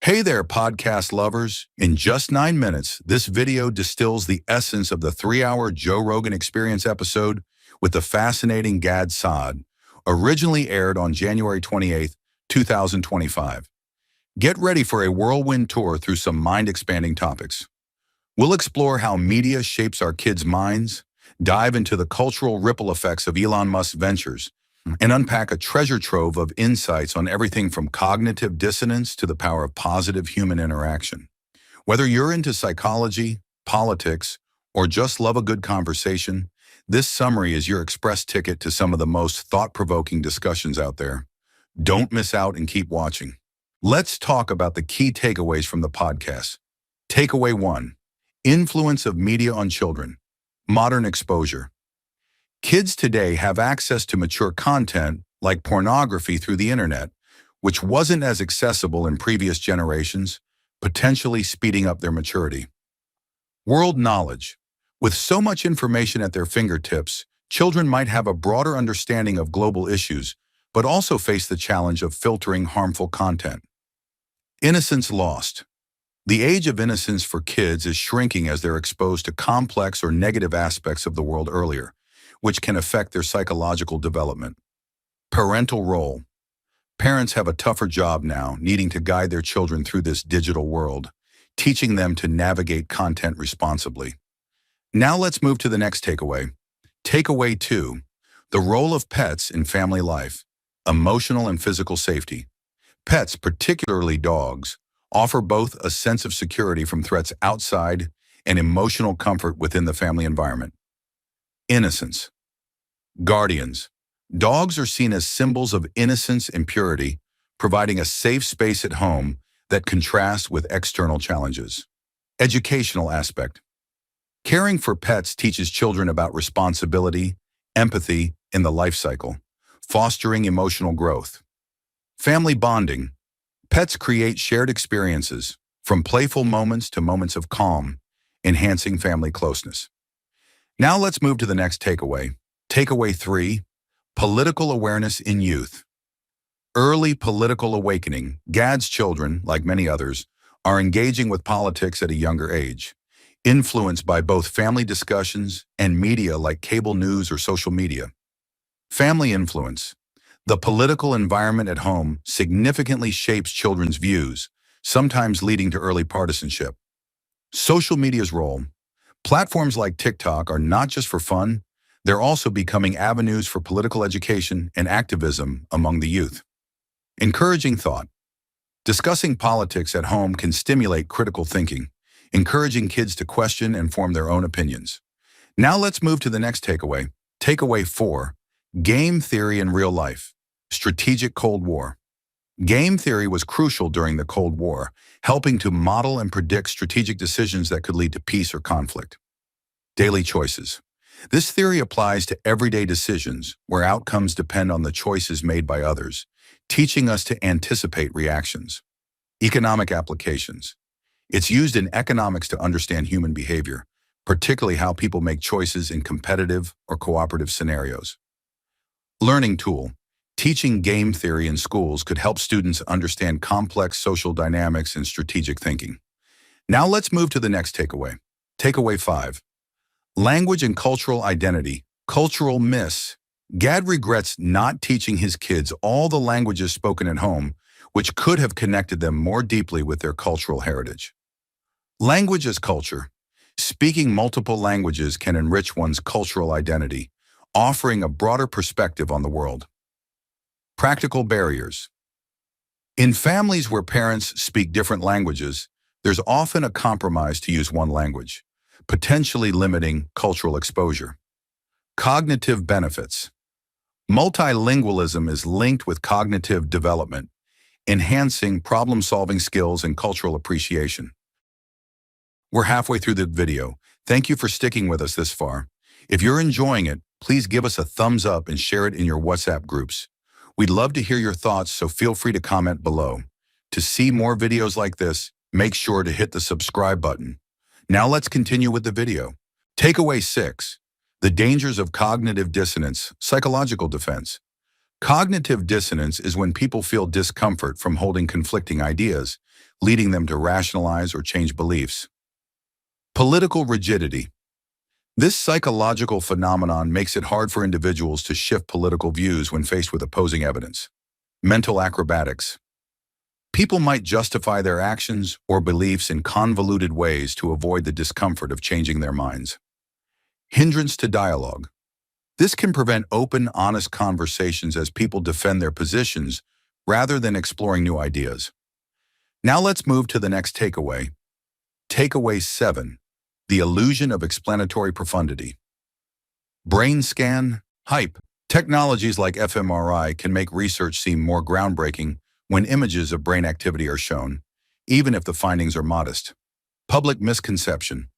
Hey there, podcast lovers. In just 9 minutes, this video distills the essence of the 3-hour Joe Rogan Experience episode with the fascinating Gad Saad, originally aired on January 28th, 2025. Get ready for a whirlwind tour through some mind-expanding topics. We'll explore how media shapes our kids' minds, dive into the cultural ripple effects of Elon Musk's ventures, and unpack a treasure trove of insights on everything from cognitive dissonance to the power of positive human interaction. Whether you're into psychology, politics, or just love a good conversation, this summary is your express ticket to some of the most thought-provoking discussions out there. Don't miss out and keep watching. Let's talk about the key takeaways from the podcast. Takeaway 1. Influence of media on children. Modern exposure. Kids today have access to mature content like pornography through the internet, which wasn't as accessible in previous generations, potentially speeding up their maturity. World knowledge. With so much information at their fingertips, children might have a broader understanding of global issues, but also face the challenge of filtering harmful content. Innocence lost. The age of innocence for kids is shrinking as they're exposed to complex or negative aspects of the world earlier, which can affect their psychological development. Parental role. Parents have a tougher job now, needing to guide their children through this digital world, teaching them to navigate content responsibly. Now let's move to the next takeaway. Takeaway 2. The role of pets in family life. Emotional and physical safety. Pets, particularly dogs, offer both a sense of security from threats outside and emotional comfort within the family environment. Innocence. Guardians. Dogs are seen as symbols of innocence and purity, providing a safe space at home that contrasts with external challenges. Educational aspect. Caring for pets teaches children about responsibility, empathy in the life cycle, fostering emotional growth. Family bonding. Pets create shared experiences, from playful moments to moments of calm, enhancing family closeness. Now let's move to the next takeaway. Takeaway 3. Political awareness in youth. Early political awakening. Gad's children, like many others, are engaging with politics at a younger age, influenced by both family discussions and media like cable news or social media. Family influence. The political environment at home significantly shapes children's views, sometimes leading to early partisanship. Social media's role. Platforms like TikTok are not just for fun, they're also becoming avenues for political education and activism among the youth. Encouraging thought. Discussing politics at home can stimulate critical thinking, encouraging kids to question and form their own opinions. Now let's move to the next takeaway. Takeaway 4. Game theory in real life. Strategic Cold War. Game theory was crucial during the Cold War, helping to model and predict strategic decisions that could lead to peace or conflict. Daily choices. This theory applies to everyday decisions where outcomes depend on the choices made by others, teaching us to anticipate reactions. Economic applications. It's used in economics to understand human behavior, particularly how people make choices in competitive or cooperative scenarios. Learning tool. Teaching game theory in schools could help students understand complex social dynamics and strategic thinking. Now let's move to the next takeaway. Takeaway 5. Language and cultural identity. Cultural myths. Gad regrets not teaching his kids all the languages spoken at home, which could have connected them more deeply with their cultural heritage. Language as culture. Speaking multiple languages can enrich one's cultural identity, offering a broader perspective on the world. Practical barriers. In families where parents speak different languages, there's often a compromise to use one language, potentially limiting cultural exposure. Cognitive benefits. Multilingualism is linked with cognitive development, enhancing problem-solving skills and cultural appreciation. We're halfway through the video. Thank you for sticking with us this far. If you're enjoying it, please give us a thumbs up and share it in your WhatsApp groups. We'd love to hear your thoughts, so feel free to comment below. To see more videos like this, make sure to hit the subscribe button. Now let's continue with the video. Takeaway 6. The dangers of cognitive dissonance, psychological defense. Cognitive dissonance is when people feel discomfort from holding conflicting ideas, leading them to rationalize or change beliefs. Political rigidity. This psychological phenomenon makes it hard for individuals to shift political views when faced with opposing evidence. Mental acrobatics. People might justify their actions or beliefs in convoluted ways to avoid the discomfort of changing their minds. Hindrance to dialogue. This can prevent open, honest conversations as people defend their positions rather than exploring new ideas. Now let's move to the next takeaway. Takeaway 7. The illusion of explanatory profundity. Brain scan, hype. Technologies like fMRI can make research seem more groundbreaking when images of brain activity are shown, even if the findings are modest. Public misconception.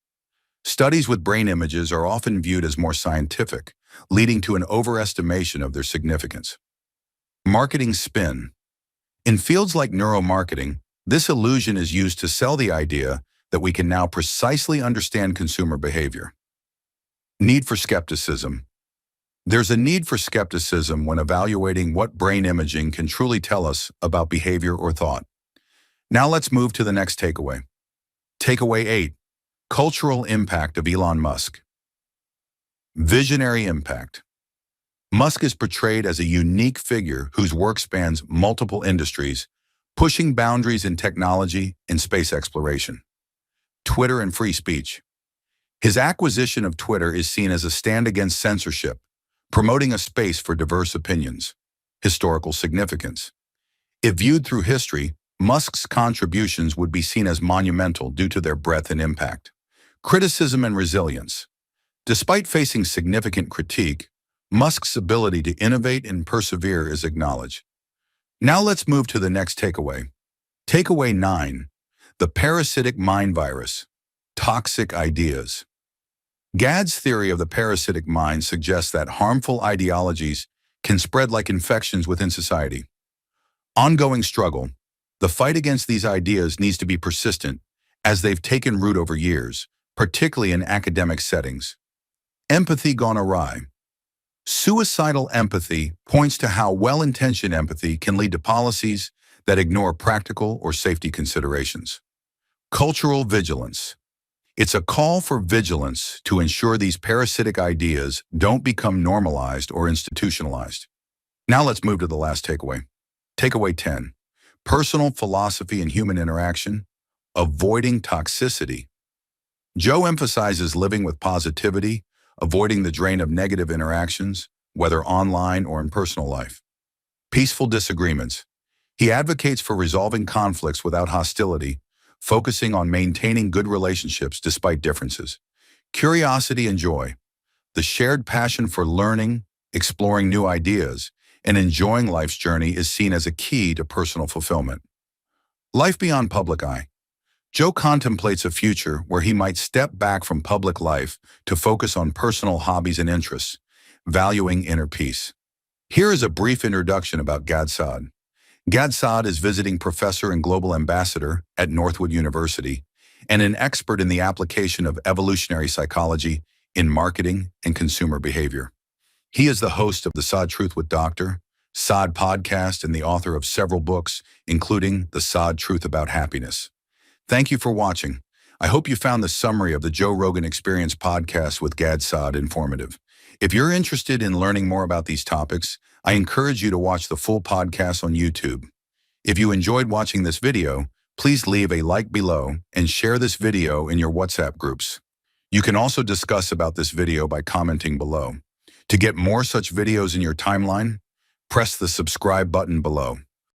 Studies with brain images are often viewed as more scientific, leading to an overestimation of their significance. Marketing spin. In fields like neuromarketing, this illusion is used to sell the idea that we can now precisely understand consumer behavior. Need for skepticism. There's a need for skepticism when evaluating what brain imaging can truly tell us about behavior or thought. Now let's move to the next takeaway. Takeaway 8. Cultural impact of Elon Musk. Visionary impact. Musk is portrayed as a unique figure whose work spans multiple industries, pushing boundaries in technology and space exploration. Twitter and free speech. His acquisition of Twitter is seen as a stand against censorship, promoting a space for diverse opinions. Historical significance. If viewed through history, Musk's contributions would be seen as monumental due to their breadth and impact. Criticism and resilience. Despite facing significant critique, Musk's ability to innovate and persevere is acknowledged. Now let's move to the next takeaway. Takeaway 9. The parasitic mind virus. Toxic ideas. Gad's theory of the parasitic mind suggests that harmful ideologies can spread like infections within society. Ongoing struggle. The fight against these ideas needs to be persistent, as they've taken root over years, particularly in academic settings. Empathy gone awry. Suicidal empathy points to how well-intentioned empathy can lead to policies that ignore practical or safety considerations. Cultural vigilance. It's a call for vigilance to ensure these parasitic ideas don't become normalized or institutionalized. Now let's move to the last takeaway. Takeaway 10. Personal philosophy and human interaction. Avoiding toxicity. Joe emphasizes living with positivity, avoiding the drain of negative interactions, whether online or in personal life. Peaceful disagreements. He advocates for resolving conflicts without hostility, focusing on maintaining good relationships despite differences. Curiosity and joy. The shared passion for learning, exploring new ideas, and enjoying life's journey is seen as a key to personal fulfillment. Life beyond public eye. Joe contemplates a future where he might step back from public life to focus on personal hobbies and interests, valuing inner peace. Here is a brief introduction about Gad Saad. Gad Saad is visiting professor and global ambassador at Northwood University and an expert in the application of evolutionary psychology in marketing and consumer behavior. He is the host of the Saad Truth with Dr. Saad podcast and the author of several books, including The Saad Truth About Happiness. Thank you for watching. I hope you found the summary of the Joe Rogan Experience podcast with Gad Saad informative. If you're interested in learning more about these topics, I encourage you to watch the full podcast on YouTube. If you enjoyed watching this video, please leave a like below and share this video in your WhatsApp groups. You can also discuss about this video by commenting below. To get more such videos in your timeline, press the subscribe button below.